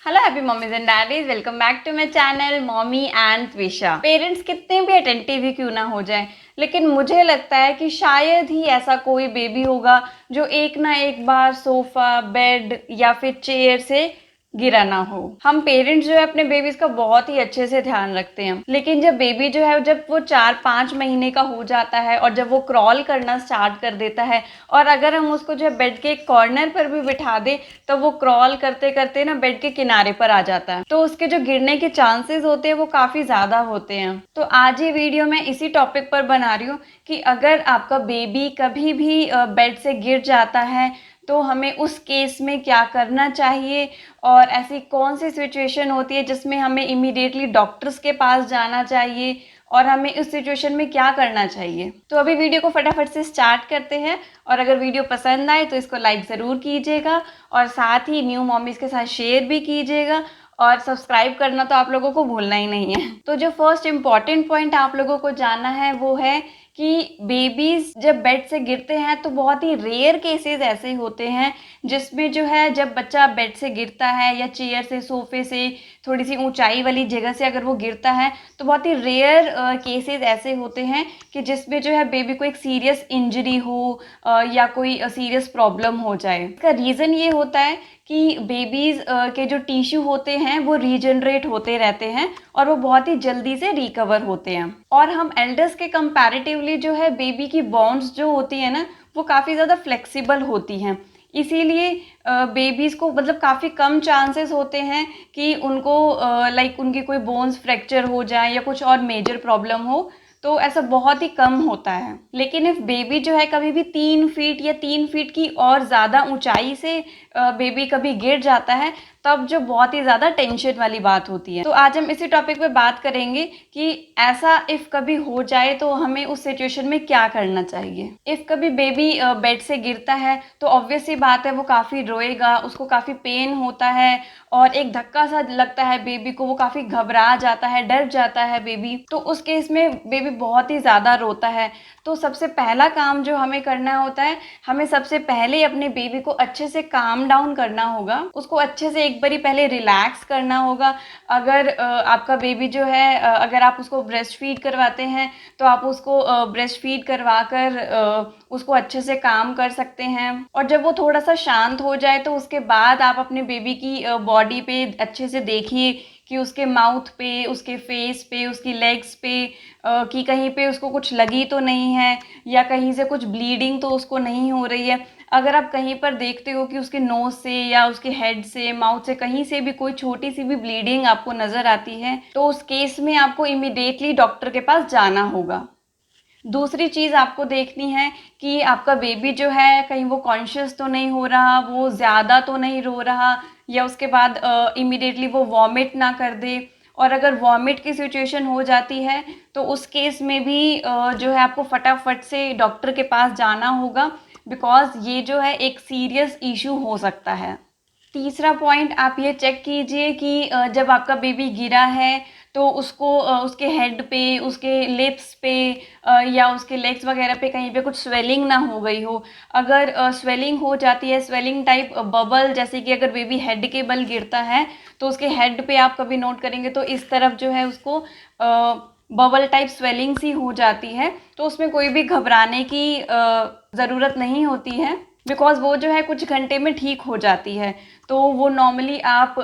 Hello happy mummies and daddies, welcome back to my channel mommy and Twisha. Parents कितने भी attentive ही क्यों ना हो जाए, लेकिन मुझे लगता है कि शायद ही ऐसा कोई बेबी होगा जो एक ना एक बार सोफा, बेड या फिर चेयर से गिरा ना हो। हम पेरेंट्स जो है अपने बेबीज का बहुत ही अच्छे से ध्यान रखते हैं, लेकिन जब बेबी जो है जब वो 4-5 महीने का हो जाता है और जब वो क्रॉल करना स्टार्ट कर देता है और अगर हम उसको जो है बेड के एक कॉर्नर पर भी बिठा दें तो वो क्रॉल करते करते ना बेड के किनारे पर आ जाता है, तो उसके जो गिरने के चांसेस होते हैं वो काफ़ी ज़्यादा होते हैं। तो आज ये वीडियो मैं इसी टॉपिक पर बना रही हूँ कि अगर आपका बेबी कभी भी बेड से गिर जाता है तो हमें उस केस में क्या करना चाहिए और ऐसी कौन सी सिचुएशन होती है जिसमें हमें इमीडिएटली डॉक्टर्स के पास जाना चाहिए और हमें उस सिचुएशन में क्या करना चाहिए। तो अभी वीडियो को फटाफट से स्टार्ट करते हैं और अगर वीडियो पसंद आए तो इसको लाइक ज़रूर कीजिएगा और साथ ही न्यू मॉमीज़ के साथ शेयर भी कीजिएगा और सब्सक्राइब करना तो आप लोगों को भूलना ही नहीं है। तो जो फर्स्ट इम्पॉर्टेंट पॉइंट आप लोगों को जानना है वो है कि बेबीज जब बेड से गिरते हैं तो बहुत ही रेयर केसेस ऐसे होते हैं जिसमें जो है जब बच्चा बेड से गिरता है या चेयर से, सोफे से, थोड़ी सी ऊंचाई वाली जगह से अगर वो गिरता है तो बहुत ही रेयर केसेस ऐसे होते हैं कि जिसमें जो है बेबी को एक सीरियस इंजरी हो या कोई सीरियस प्रॉब्लम हो जाए। इसका रीज़न ये होता है कि बेबीज़ के जो टिश्यू होते हैं वो रीजनरेट होते रहते हैं और वो बहुत ही जल्दी से रिकवर होते हैं। और हम एल्डर्स के कंपैरेटिवली जो है बेबी की बोन्स जो होती है ना वो काफ़ी ज़्यादा फ्लेक्सिबल होती हैं, इसीलिए बेबीज़ को मतलब काफ़ी कम चांसेस होते हैं कि उनको लाइक उनकी कोई बोन्स फ्रैक्चर हो जाए या कुछ और मेजर प्रॉब्लम हो, तो ऐसा बहुत ही कम होता है। लेकिन इफ़ बेबी जो है कभी भी 3 फीट या 3 फीट की और ज़्यादा ऊंचाई से बेबी कभी गिर जाता है तब जो बहुत ही ज़्यादा टेंशन वाली बात होती है। तो आज हम इसी टॉपिक पे बात करेंगे कि ऐसा इफ़ कभी हो जाए तो हमें उस सिचुएशन में क्या करना चाहिए। इफ़ कभी बेबी बेड से गिरता है तो ऑब्वियस सी बात है वो काफ़ी रोएगा, उसको काफ़ी पेन होता है और एक धक्का सा लगता है बेबी को, वो काफ़ी घबरा जाता है, डर जाता है बेबी। तो उस केस में बेबी बहुत ही ज़्यादा रोता है। तो सबसे पहला काम जो हमें करना होता है, हमें सबसे पहले अपने बेबी को अच्छे से काम डाउन करना होगा, उसको अच्छे से एक बारी पहले रिलैक्स करना होगा। अगर आपका बेबी जो है अगर आप उसको ब्रेस्ट फीड करवाते हैं तो आप उसको ब्रेस्ट फीड करवा कर उसको अच्छे से काम कर सकते हैं। और जब वो थोड़ा सा शांत हो जाए तो उसके बाद आप अपने बेबी की बॉडी पे अच्छे से देखिए कि उसके माउथ पे, उसके फेस पे, उसकी लेग्स पे कि कहीं पे उसको कुछ लगी तो नहीं है या कहीं से कुछ ब्लीडिंग तो उसको नहीं हो रही है। अगर आप कहीं पर देखते हो कि उसके नोज से या उसके हेड से, माउथ से कहीं से भी कोई छोटी सी भी ब्लीडिंग आपको नज़र आती है तो उस केस में आपको इमीडिएटली डॉक्टर के पास जाना होगा। दूसरी चीज़ आपको देखनी है कि आपका बेबी जो है कहीं वो कॉन्शियस तो नहीं हो रहा, वो ज़्यादा तो नहीं रो रहा या उसके बाद इमीडिएटली वो वॉमिट ना कर दे। और अगर वॉमिट की सिचुएशन हो जाती है तो उस केस में भी जो है आपको फटाफट से डॉक्टर के पास जाना होगा, बिकॉज़ ये जो है एक सीरियस इशू हो सकता है। तीसरा पॉइंट आप ये चेक कीजिए कि जब आपका बेबी गिरा है तो उसको उसके हेड पे, उसके लिप्स पे या उसके लेग्स वगैरह पे कहीं पे कुछ स्वेलिंग ना हो गई हो। अगर स्वेलिंग हो जाती है, स्वेलिंग टाइप बबल, जैसे कि अगर बेबी हेड के बल गिरता है तो उसके हेड पे आप कभी नोट करेंगे तो इस तरफ जो है उसको बबल टाइप स्वेलिंग सी हो जाती है, तो उसमें कोई भी घबराने की ज़रूरत नहीं होती है, बिकॉज़ वो जो है कुछ घंटे में ठीक हो जाती है। तो वो नॉर्मली आप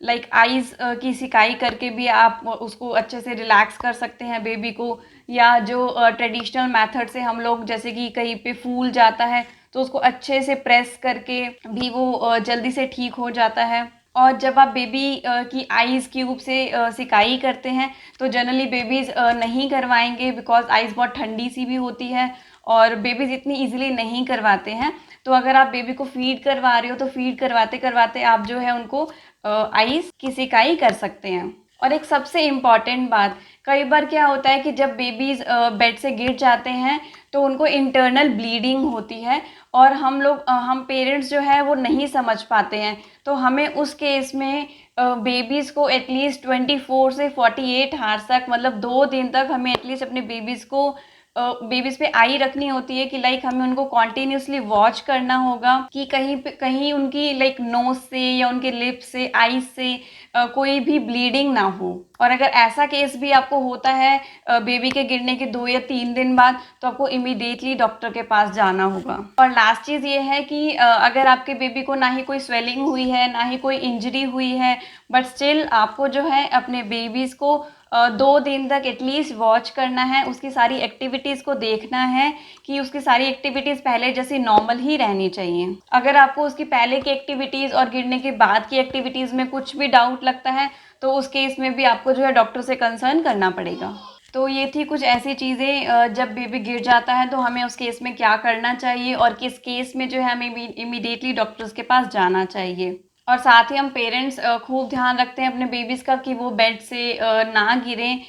लाइक आइज़ की सिकाई करके भी आप उसको अच्छे से रिलैक्स कर सकते हैं बेबी को, या जो ट्रेडिशनल मेथड से हम लोग जैसे कि कहीं पे फूल जाता है तो उसको अच्छे से प्रेस करके भी वो जल्दी से ठीक हो जाता है। और जब आप बेबी की आइज़ क्यूब से सिकाई करते हैं तो जनरली बेबीज़ नहीं करवाएंगे, बिकॉज आइज़ बहुत ठंडी सी भी होती है और बेबीज़ इतनी इजीली नहीं करवाते हैं। तो अगर आप बेबी को फीड करवा रहे हो तो फीड करवाते करवाते आप जो है उनको आइस की सिकाई कर सकते हैं। और एक सबसे इम्पॉर्टेंट बात, कई बार क्या होता है कि जब बेबीज़ बेड से गिर जाते हैं तो उनको इंटरनल ब्लीडिंग होती है और हम पेरेंट्स जो है वो नहीं समझ पाते हैं। तो हमें उस केस में बेबीज़ को एटलीस्ट 24 से 48 आवर्स तक, मतलब 2 दिन तक हमें एटलीस्ट अपने बेबीज़ को बेबीज पे आई रखनी होती है कि लाइक हमें उनको कॉन्टिन्यूसली वॉच करना होगा कि कहीं उनकी लाइक नोज से या उनके लिप्स से, आईज से कोई भी ब्लीडिंग ना हो। और अगर ऐसा केस भी आपको होता है बेबी के गिरने के 2 या 3 दिन बाद, तो आपको इमीडिएटली डॉक्टर के पास जाना होगा। और लास्ट चीज़ ये है कि अगर आपके बेबी को ना ही कोई स्वेलिंग हुई है, ना ही कोई इंजरी हुई है, बट स्टिल आपको जो है अपने बेबीज़ को 2 दिन तक एटलीस्ट वॉच करना है, उसकी सारी एक्टिविटीज़ को देखना है कि उसकी सारी एक्टिविटीज़ पहले जैसी नॉर्मल ही रहनी चाहिए। अगर आपको उसकी पहले की एक्टिविटीज़ और गिरने के बाद की एक्टिविटीज़ में कुछ भी डाउट लगता है, तो उस केस में भी आपको जो है डॉक्टर से कंसर्न करना पड़ेगा। तो ये थी कुछ ऐसी चीज़ें, जब बेबी गिर जाता है तो हमें उस केस में क्या करना चाहिए और किस केस में जो है हमें इमीडिएटली डॉक्टर्स के पास जाना चाहिए। और साथ ही हम पेरेंट्स खूब ध्यान रखते हैं अपने बेबीज़ का कि वो बेड से ना गिरें,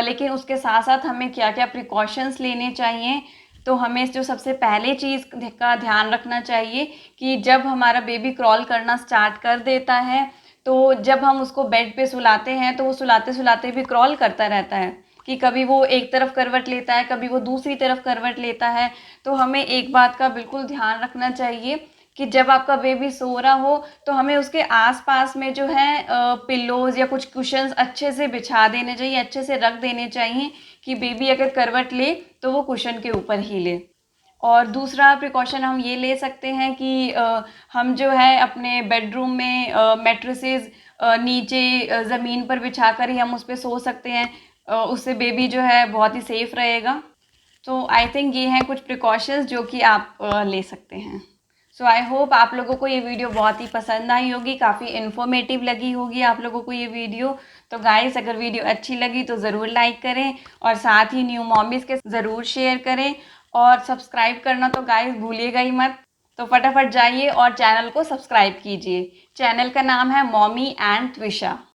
लेकिन उसके साथ साथ हमें क्या क्या प्रिकॉशंस लेने चाहिए। तो हमें जो सबसे पहले चीज़ का ध्यान रखना चाहिए कि जब हमारा बेबी क्रॉल करना स्टार्ट कर देता है, तो जब हम उसको बेड पे सुलाते हैं तो वो सुलाते सुलाते भी क्रॉल करता रहता है कि कभी वो एक तरफ करवट लेता है, कभी वो दूसरी तरफ करवट लेता है। तो हमें एक बात का बिल्कुल ध्यान रखना चाहिए कि जब आपका बेबी सो रहा हो तो हमें उसके आसपास में जो है पिल्लोज़ या कुछ कुशन्स अच्छे से बिछा देने चाहिए, अच्छे से रख देने चाहिए कि बेबी अगर करवट ले तो वो कुशन के ऊपर ही ले। और दूसरा प्रिकॉशन हम ये ले सकते हैं कि हम जो है अपने बेडरूम में मैट्रेसेस नीचे ज़मीन पर बिछाकर ही हम उस पे सो सकते हैं। उससे बेबी जो है बहुत ही सेफ़ रहेगा। तो आई थिंक ये हैं कुछ प्रिकॉशंस जो कि आप ले सकते हैं। सो आई होप आप लोगों को ये वीडियो बहुत ही पसंद आई होगी, काफ़ी इन्फॉर्मेटिव लगी होगी आप लोगों को ये वीडियो। तो गाइस, अगर वीडियो अच्छी लगी तो ज़रूर लाइक करें और साथ ही न्यू मॉमीज़ के ज़रूर शेयर करें और सब्सक्राइब करना तो गाइस भूलिएगा ही मत। तो फटाफट जाइए और चैनल को सब्सक्राइब कीजिए। चैनल का नाम है मॉमी एंड त्विशा।